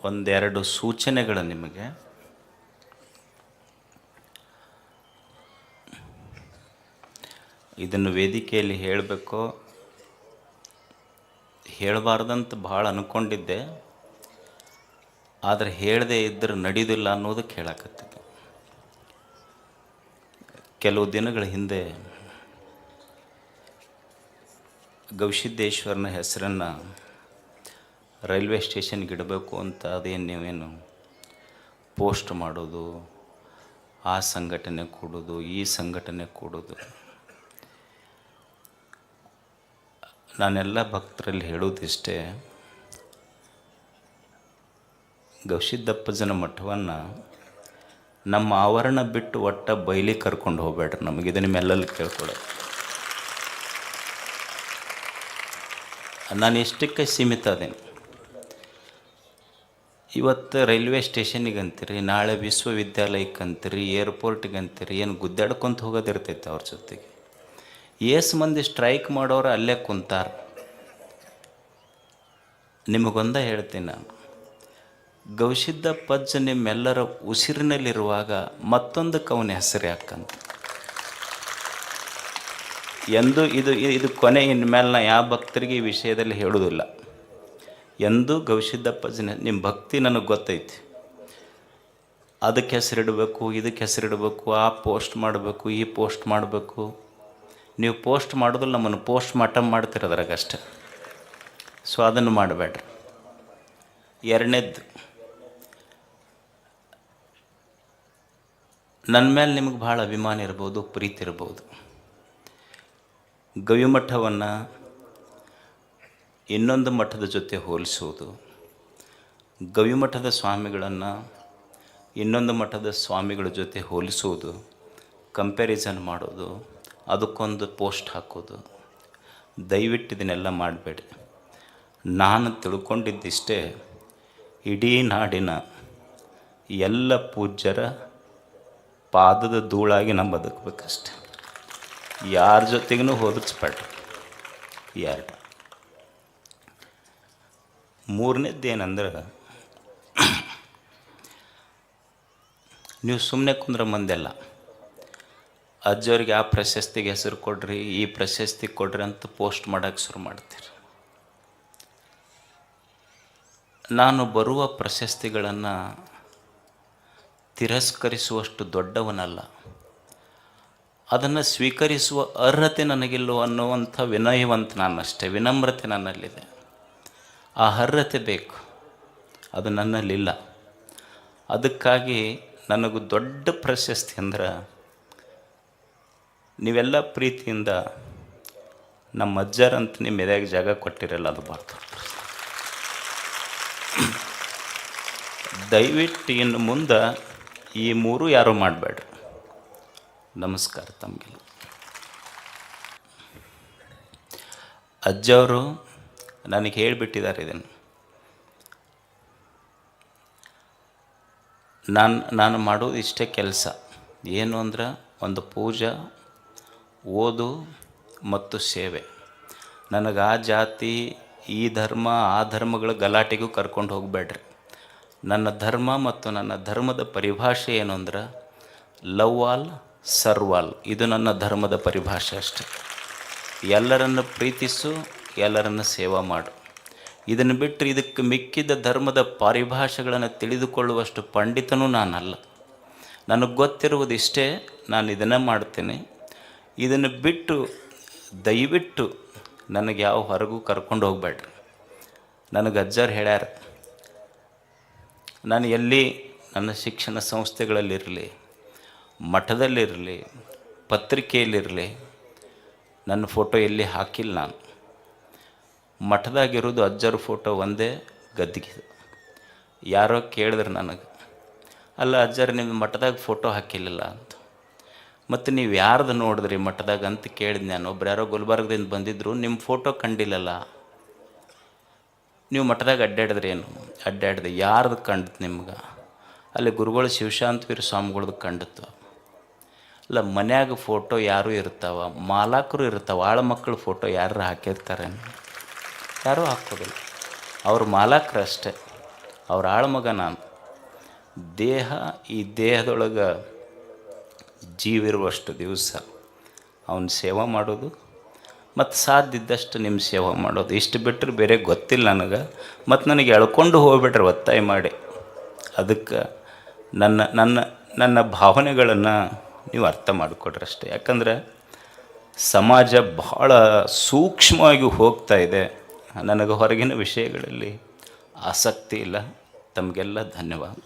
ಒಂದೆರಡು ಸೂಚನೆಗಳು ನಿಮಗೆ. ಇದನ್ನು ವೇದಿಕೆಯಲ್ಲಿ ಹೇಳಬೇಕೋ ಹೇಳಬಾರ್ದಂತ ಭಾಳ ಅಂದ್ಕೊಂಡಿದ್ದೆ, ಆದರೆ ಹೇಳದೇ ಇದ್ದರೆ ನಡೆಯೋದಿಲ್ಲ ಅನ್ನೋದಕ್ಕೆ ಹೇಳಕತ್ತಿದ್ದೆ. ಕೆಲವು ದಿನಗಳ ಹಿಂದೆ ಗವಿಸಿದ್ದೇಶ್ವರನ ಹೆಸರನ್ನು ರೈಲ್ವೆ ಸ್ಟೇಷನ್ಗೆ ಇಡಬೇಕು ಅಂತ ಅದೇನು ನೀವೇನು ಪೋಸ್ಟ್ ಮಾಡೋದು, ಆ ಸಂಘಟನೆ ಕೂಡೋದು, ಈ ಸಂಘಟನೆ ಕೂಡೋದು. ನಾನೆಲ್ಲ ಭಕ್ತರಲ್ಲಿ ಹೇಳೋದಿಷ್ಟೇ, ಗವಿಸಿದ್ದಪ್ಪಜ್ಜನ ಮಠವನ್ನು ನಮ್ಮ ಆವರಣ ಬಿಟ್ಟು ಒಟ್ಟ ಬಯಲಿ ಕರ್ಕೊಂಡು ಹೋಗ್ಬೇಡ್ರಿ. ನಮಗಿದೆ ನಿಮ್ಮೆಲ್ಲಲ್ಲಿ ಕೇಳ್ಕೊಳ್ಳೋದು. ನಾನು ಎಷ್ಟಕ್ಕೆ ಸೀಮಿತ ಅದೇನು. ಇವತ್ತು ರೈಲ್ವೆ ಸ್ಟೇಷನಿಗೆ ಅಂತೀರಿ, ನಾಳೆ ವಿಶ್ವವಿದ್ಯಾಲಯಕ್ಕೆ ಅಂತೀರಿ, ಏರ್ಪೋರ್ಟಿಗೆ ಅಂತೀರಿ, ಏನು ಗುದ್ದಾಡ್ಕೊಂತ ಹೋಗೋದಿರ್ತೈತೆ ಅವ್ರ ಜೊತೆಗೆ. ಏಸು ಮಂದಿ ಸ್ಟ್ರೈಕ್ ಮಾಡೋರು ಅಲ್ಲೇ ಕುಂತಾರ. ನಿಮಗೊಂದ ಹೇಳ್ತೀನಿ ನಾನು, ಗವಿಸಿದ್ದಪ್ಪಜ್ಜ ನಿಮ್ಮೆಲ್ಲರ ಉಸಿರಿನಲ್ಲಿರುವಾಗ ಮತ್ತೊಂದಕ್ಕೆ ಅವನ ಹೆಸರು ಯಾಕಂತ. ಎಂದೂ ಇದು ಕೊನೆ, ಇನ್ಮೇಲೆ ನಾ ಯಾವ ಭಕ್ತರಿಗೆ ಈ ವಿಷಯದಲ್ಲಿ ಹೇಳೋದಿಲ್ಲ. ಎಂದೂ ಗವಿಸಿದ್ದಪ್ಪಜ್ಜನ ನಿಮ್ಮ ಭಕ್ತಿ ನನಗೆ ಗೊತ್ತೈತಿ, ಅದಕ್ಕೆ ಹೆಸರಿಡಬೇಕು, ಇದಕ್ಕೆ ಹೆಸರಿಡಬೇಕು, ಆ ಪೋಸ್ಟ್ ಮಾಡಬೇಕು, ಈ ಪೋಸ್ಟ್ ಮಾಡಬೇಕು. ನೀವು ಪೋಸ್ಟ್ ಮಾಡೋದಿಲ್ಲ, ನಮ್ಮನ್ನು ಪೋಸ್ಟ್ ಮಾಡ್ತಿರೋದ್ರಾಗಷ್ಟೆ. ಸೊ ಅದನ್ನು ಮಾಡಬೇಡ್ರಿ. ಎರಡನೇದ್ದು, ನನ್ನ ಮೇಲೆ ನಿಮಗೆ ಭಾಳ ಅಭಿಮಾನ ಇರ್ಬೋದು, ಪ್ರೀತಿ ಇರ್ಬೋದು. ಗವಿಮಠವನ್ನು ಇನ್ನೊಂದು ಮಠದ ಜೊತೆ ಹೋಲಿಸುವುದು, ಗವಿಮಠದ ಸ್ವಾಮಿಗಳನ್ನು ಇನ್ನೊಂದು ಮಠದ ಸ್ವಾಮಿಗಳ ಜೊತೆ ಹೋಲಿಸುವುದು, ಕಂಪ್ಯಾರಿಸನ್ ಮಾಡೋದು, ಅದಕ್ಕೊಂದು ಪೋಸ್ಟ್ ಹಾಕೋದು, ದಯವಿಟ್ಟು ಇದನ್ನೆಲ್ಲ ಮಾಡಬೇಡಿ. ನಾನು ತಿಳ್ಕೊಂಡಿದ್ದಿಷ್ಟೇ, ಇಡೀ ನಾಡಿನ ಎಲ್ಲ ಪೂಜ್ಯರ ಪಾದದ ಧೂಳಾಗಿ ನಾವು ಬದುಕಬೇಕಷ್ಟೆ. ಯಾರ ಜೊತೆಗೂ ಹೋಲಿಸ್ಬೇಡ್ರಿ. ಎರಡು. ಮೂರನೇದ್ದೇನೆಂದ್ರೆ, ನೀವು ಸುಮ್ಮನೆ ಕುಂದ್ರೆ ಮಂದೆಲ್ಲ ಅಜ್ಜವ್ರಿಗೆ ಆ ಪ್ರಶಸ್ತಿಗೆ ಹೆಸರು ಕೊಡ್ರಿ, ಈ ಪ್ರಶಸ್ತಿ ಕೊಡ್ರಿ ಅಂತ ಪೋಸ್ಟ್ ಮಾಡೋಕ್ಕೆ ಶುರು ಮಾಡ್ತೀರಿ. ನಾನು ಬರುವ ಪ್ರಶಸ್ತಿಗಳನ್ನು ತಿರಸ್ಕರಿಸುವಷ್ಟು ದೊಡ್ಡವನಲ್ಲ, ಅದನ್ನು ಸ್ವೀಕರಿಸುವ ಅರ್ಹತೆ ನನಗಿಲ್ಲೋ ಅನ್ನುವಂಥ ವಿನಯವಂತ ನಾನಷ್ಟೇ, ವಿನಮ್ರತೆ ನನ್ನಲ್ಲಿದೆ. ಆ ಅರ್ಹತೆ ಬೇಕು, ಅದು ನನ್ನಲ್ಲಿಲ್ಲ. ಅದಕ್ಕಾಗಿ ನನಗೂ ದೊಡ್ಡ ಪ್ರಶಸ್ತಿ ಅಂದ್ರೆ, ನೀವೆಲ್ಲ ಪ್ರೀತಿಯಿಂದ ನಮ್ಮ ಅಜ್ಜರಂತ ನಿಮ್ಮ ಎದೆಯಾಗ ಜಾಗ ಕೊಟ್ಟಿರಲ್ಲ, ಅದು ಬಾರ್ದು. ದಯವಿಟ್ಟು ಇನ್ನು ಮುಂದೆ ಈ ಮೂರು ಯಾರೂ ಮಾಡಬೇಡ್ರಿ. ನಮಸ್ಕಾರ ತಮಗೆಲ್ಲ. ಅಜ್ಜವರು ನನಗೆ ಹೇಳಿಬಿಟ್ಟಿದ್ದಾರೆ ಇದನ್ನು. ನಾನು ಮಾಡೋದು ಇಷ್ಟೇ ಕೆಲಸ. ಏನು ಅಂದ್ರೆ, ಒಂದು ಪೂಜೆ, ಓದು ಮತ್ತು ಸೇವೆ. ನನಗೆ ಆ ಜಾತಿ, ಈ ಧರ್ಮ, ಆ ಧರ್ಮಗಳ ಗಲಾಟೆಗೂ ಕರ್ಕೊಂಡು ಹೋಗಬೇಡ್ರಿ. ನನ್ನ ಧರ್ಮ ಮತ್ತು ನನ್ನ ಧರ್ಮದ ಪರಿಭಾಷೆ ಏನು ಅಂದ್ರೆ, ಲವ್ ಆಲ್ ಸರ್ವ್ ಆಲ್. ಇದು ನನ್ನ ಧರ್ಮದ ಪರಿಭಾಷೆ ಅಷ್ಟೆ. ಎಲ್ಲರನ್ನು ಪ್ರೀತಿಸು, ಎಲ್ಲರನ್ನು ಸೇವಾ ಮಾಡು. ಇದನ್ನು ಬಿಟ್ಟರೆ ಇದಕ್ಕೆ ಮಿಕ್ಕಿದ ಧರ್ಮದ ಪರಿಭಾಷೆಗಳನ್ನು ತಿಳಿದುಕೊಳ್ಳುವಷ್ಟು ಪಂಡಿತನೂ ನಾನಲ್ಲ. ನನಗೆ ಗೊತ್ತಿರುವುದಿಷ್ಟೇ, ನಾನು ಇದನ್ನು ಮಾಡ್ತೇನೆ. ಇದನ್ನು ಬಿಟ್ಟು ದಯವಿಟ್ಟು ನನಗೆ ಯಾವ ಹೊರಗೂ ಕರ್ಕೊಂಡು ಹೋಗಬೇಡ್ರಿ. ನನಗೆ ಅಜ್ಜರು ಹೇಳ್ಯಾರ, ನಾನು ಎಲ್ಲಿ ನನ್ನ ಶಿಕ್ಷಣ ಸಂಸ್ಥೆಗಳಲ್ಲಿರಲಿ, ಮಠದಲ್ಲಿರಲಿ, ಪತ್ರಿಕೆಯಲ್ಲಿರಲಿ, ನನ್ನ ಫೋಟೋ ಎಲ್ಲಿ ಹಾಕಿಲ್ಲ. ನಾನು ಮಠದಾಗಿರೋದು ಅಜ್ಜರ ಫೋಟೋ ಒಂದೇ ಗದ್ದಿಗೆ. ಯಾರೋ ಕೇಳಿದ್ರೆ ನನಗೆ, ಅಲ್ಲ ಅಜ್ಜರು ನಿಮ್ಮ ಮಠದಾಗ ಫೋಟೋ ಹಾಕಿಲ್ಲ ಅಂತ. ಮತ್ತು ನೀವು ಯಾರ್ದು ನೋಡಿದ್ರಿ ಮಠದಾಗ ಅಂತ ಕೇಳಿದೆ ನಾನು. ಒಬ್ರು ಯಾರೋ ಗುಲ್ಬರ್ಗದಿಂದ ಬಂದಿದ್ದರು, ನಿಮ್ಮ ಫೋಟೋ ಕಂಡಿಲ್ಲಲ್ಲ, ನೀವು ಮಠದಾಗ ಅಡ್ಡಾಡಿದ್ರಿ ಏನು? ಅಡ್ಡಾಡ್ದೆ. ಯಾರ್ದು ಕಂಡಿತು ನಿಮ್ಗೆ? ಅಲ್ಲಿ ಗುರುಗಳು ಶಿವಶಾಂತವೀರ ಸ್ವಾಮಿಗಳ್ದು ಕಂಡಿತ್ತು. ಅಲ್ಲ, ಮನ್ಯಾಗ ಫೋಟೋ ಯಾರೂ ಇರ್ತಾವ, ಮಾಲಾಕರು ಇರ್ತಾವೆ, ಆಳ ಮಕ್ಕಳ ಫೋಟೋ ಯಾರು ಹಾಕಿರ್ತಾರೆ? ಯಾರೂ ಹಾಕೋದಿಲ್ಲ. ಅವ್ರು ಮಾಲಾಕರು ಅಷ್ಟೇ. ಅವ್ರ ಆಳ್ಮಗ ನಾನು. ದೇಹ, ಈ ದೇಹದೊಳಗೆ ಜೀವಿರುವಷ್ಟು ದಿವಸ ಅವನ ಸೇವೆ ಮಾಡೋದು ಮತ್ತು ಸಾಧ್ಯ ಇದ್ದಷ್ಟು ನಿಮ್ಮ ಸೇವೆ ಮಾಡೋದು, ಇಷ್ಟು ಬಿಟ್ಟರೆ ಬೇರೆ ಗೊತ್ತಿಲ್ಲ ನನಗೆ. ಮತ್ತು ನನಗೆ ಎಳ್ಕೊಂಡು ಹೋಗ್ಬಿಟ್ರೆ ಒತ್ತಾಯ ಮಾಡಿ. ಅದಕ್ಕೆ ನನ್ನ ನನ್ನ ನನ್ನ ಭಾವನೆಗಳನ್ನು ನೀವು ಅರ್ಥ ಮಾಡಿಕೊಡ್ರಿ ಅಷ್ಟೇ. ಯಾಕಂದರೆ ಸಮಾಜ ಬಹಳ ಸೂಕ್ಷ್ಮವಾಗಿ ಹೋಗ್ತಾ ಇದೆ. ನನಗೆ ಹೊರಗಿನ ವಿಷಯಗಳಲ್ಲಿ ಆಸಕ್ತಿ ಇಲ್ಲ. ತಮಗೆಲ್ಲ ಧನ್ಯವಾದ.